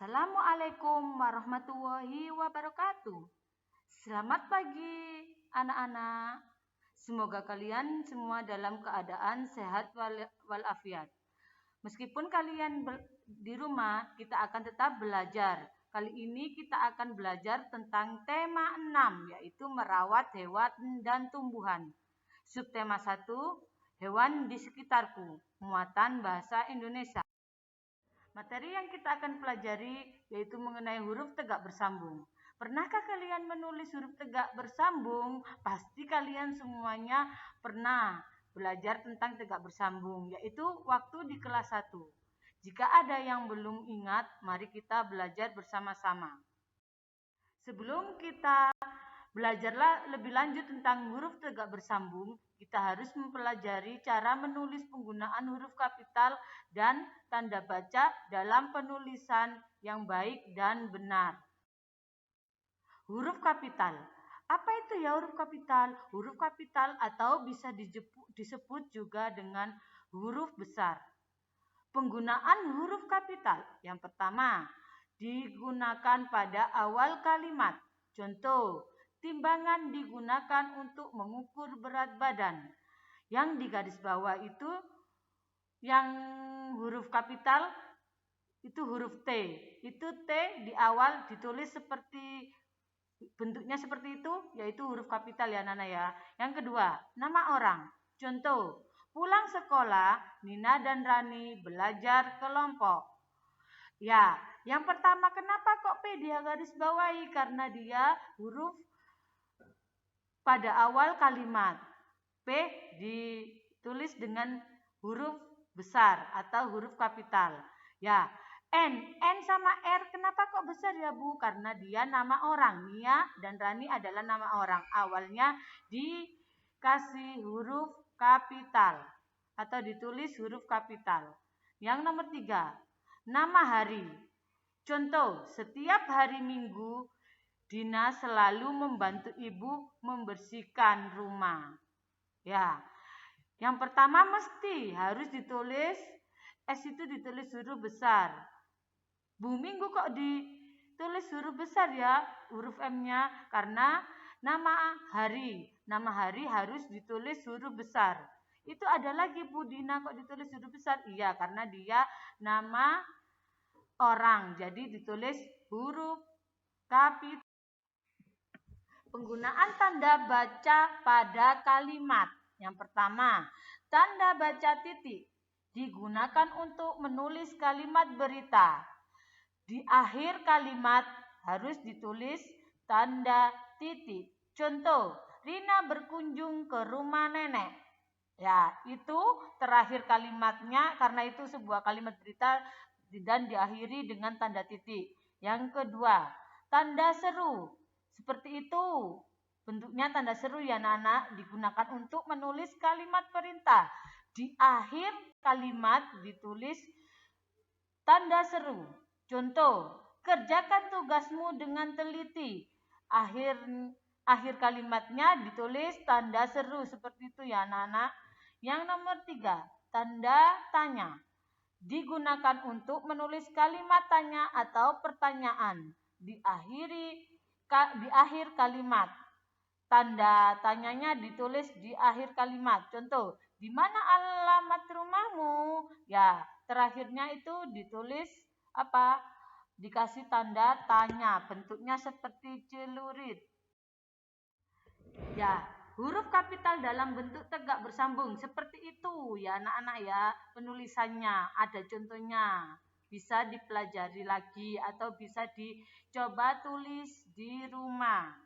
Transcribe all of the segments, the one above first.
Assalamualaikum warahmatullahi wabarakatuh. Selamat pagi anak-anak. Semoga kalian semua dalam keadaan sehat walafiat. Meskipun kalian di rumah, kita akan tetap belajar. Kali ini kita akan belajar tentang tema 6, yaitu merawat hewan dan tumbuhan. Subtema 1, hewan di sekitarku, muatan bahasa Indonesia. Materi yang kita akan pelajari yaitu mengenai huruf tegak bersambung. Pernahkah kalian menulis huruf tegak bersambung? Pasti kalian semuanya pernah belajar tentang tegak bersambung, yaitu waktu di kelas 1. Jika ada yang belum ingat, mari kita belajar bersama-sama. Sebelum kita belajarlah lebih lanjut tentang huruf tegak bersambung, kita harus mempelajari cara menulis penggunaan huruf kapital dan tanda baca dalam penulisan yang baik dan benar. Huruf kapital. Apa itu ya huruf kapital? Huruf kapital atau bisa disebut juga dengan huruf besar. Penggunaan huruf kapital. Yang pertama, digunakan pada awal kalimat. Contoh, timbangan digunakan untuk mengukur berat badan. Yang di garis bawah itu yang huruf kapital itu huruf T. Itu T di awal ditulis seperti bentuknya seperti itu, yaitu huruf kapital ya Nana ya. Yang kedua, nama orang. Contoh, pulang sekolah, Nina dan Rani belajar kelompok. Ya, yang pertama kenapa kok P dia garis bawahi? Karena dia huruf pada awal kalimat. P ditulis dengan huruf besar atau huruf kapital. Ya, N sama R kenapa kok besar ya Bu? Karena dia nama orang. Nia dan Rani adalah nama orang. Awalnya dikasih huruf kapital atau ditulis huruf kapital. Yang nomor 3, nama hari. Contoh, setiap hari Minggu Dina selalu membantu ibu membersihkan rumah. Ya, yang pertama mesti harus ditulis S itu ditulis huruf besar. Bu Minggu kok ditulis huruf besar ya, huruf M-nya? Karena nama hari harus ditulis huruf besar. Itu ada lagi Bu Dina kok ditulis huruf besar? Iya, karena dia nama orang, jadi ditulis huruf kapital. Penggunaan tanda baca pada kalimat. Yang pertama, tanda baca titik digunakan untuk menulis kalimat berita. Di akhir kalimat harus ditulis tanda titik. Contoh, Rina berkunjung ke rumah nenek. Ya, itu terakhir kalimatnya karena itu sebuah kalimat berita dan diakhiri dengan tanda titik. Yang kedua, tanda seru. Seperti itu. Bentuknya tanda seru ya anak-anak, digunakan untuk menulis kalimat perintah. Di akhir kalimat ditulis tanda seru. Contoh, kerjakan tugasmu dengan teliti. Akhir kalimatnya ditulis tanda seru seperti itu ya anak-anak. Yang nomor 3, tanda tanya. Digunakan untuk menulis kalimat tanya atau pertanyaan. Di akhir kalimat. Tanda tanyanya ditulis di akhir kalimat. Contoh, di mana alamat rumahmu? Ya, terakhirnya itu ditulis apa? Dikasih tanda tanya, bentuknya seperti celurit. Ya, huruf kapital dalam bentuk tegak bersambung seperti itu ya anak-anak ya, penulisannya ada contohnya. Bisa dipelajari lagi atau bisa dicoba tulis di rumah.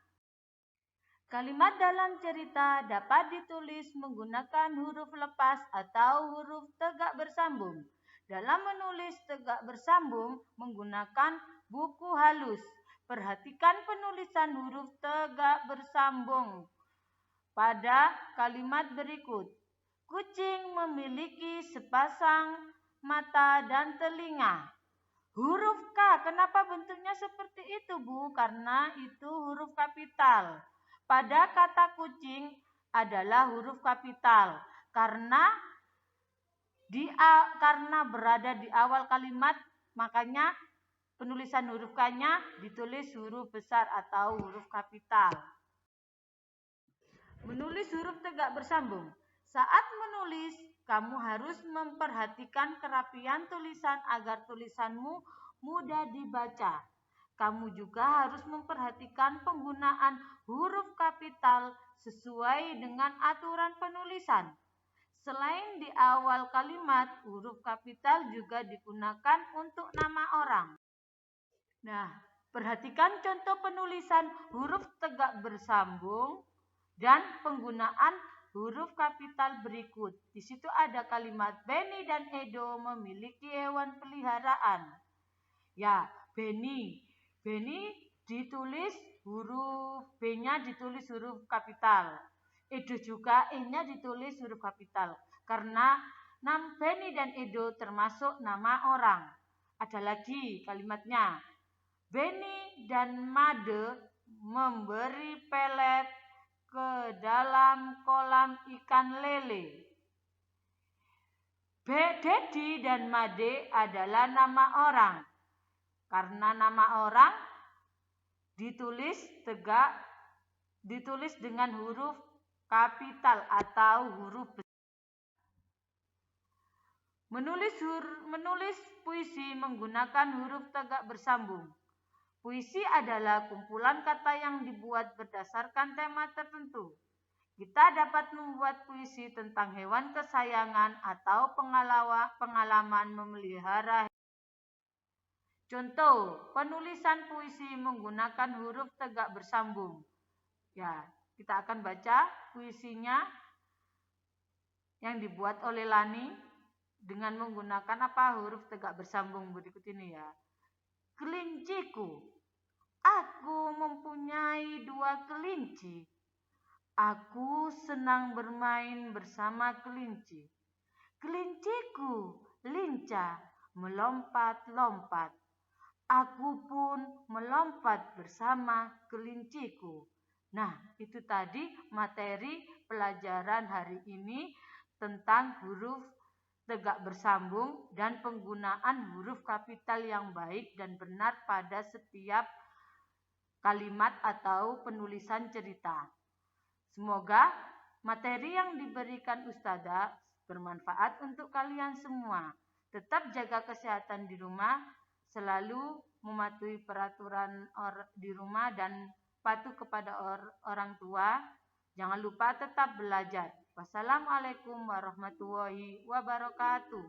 Kalimat dalam cerita dapat ditulis menggunakan huruf lepas atau huruf tegak bersambung. Dalam menulis tegak bersambung menggunakan buku halus. Perhatikan penulisan huruf tegak bersambung pada kalimat berikut. Kucing memiliki sepasang mata dan telinga. Huruf K, kenapa bentuknya seperti itu Bu? Karena itu huruf kapital. Pada kata kucing adalah huruf kapital. Karena berada di awal kalimat, makanya penulisan huruf K-nya ditulis huruf besar atau huruf kapital. Menulis huruf tegak bersambung. Saat menulis, kamu harus memperhatikan kerapian tulisan agar tulisanmu mudah dibaca. Kamu juga harus memperhatikan penggunaan huruf kapital sesuai dengan aturan penulisan. Selain di awal kalimat, huruf kapital juga digunakan untuk nama orang. Nah, perhatikan contoh penulisan huruf tegak bersambung dan penggunaan huruf kapital berikut. Di situ ada kalimat Benny dan Edo memiliki hewan peliharaan. Ya, Benny ditulis huruf B-nya ditulis huruf kapital. Edo juga E-nya ditulis huruf kapital. Karena Benny dan Edo termasuk nama orang. Ada lagi kalimatnya. Benny dan Made memberi pelet ke dalam kolam ikan lele. Dedi dan Made adalah nama orang. Karena nama orang ditulis dengan huruf kapital atau huruf besar. Menulis puisi menggunakan huruf tegak bersambung. Puisi adalah kumpulan kata yang dibuat berdasarkan tema tertentu. Kita dapat membuat puisi tentang hewan kesayangan atau pengalaman memelihara. Contoh, penulisan puisi menggunakan huruf tegak bersambung. Ya, kita akan baca puisinya yang dibuat oleh Lani dengan menggunakan huruf tegak bersambung berikut ini ya. Kelinciku, aku mempunyai 2 kelinci. Aku senang bermain bersama kelinci. Kelinciku lincah melompat-lompat. Aku pun melompat bersama kelinciku. Nah, itu tadi materi pelajaran hari ini tentang huruf tegak bersambung dan penggunaan huruf kapital yang baik dan benar pada setiap kalimat atau penulisan cerita. Semoga materi yang diberikan Ustazah bermanfaat untuk kalian semua. Tetap jaga kesehatan di rumah, selalu mematuhi peraturan di rumah dan patuh kepada orang tua. Jangan lupa tetap belajar. Wassalamualaikum warahmatullahi wabarakatuh.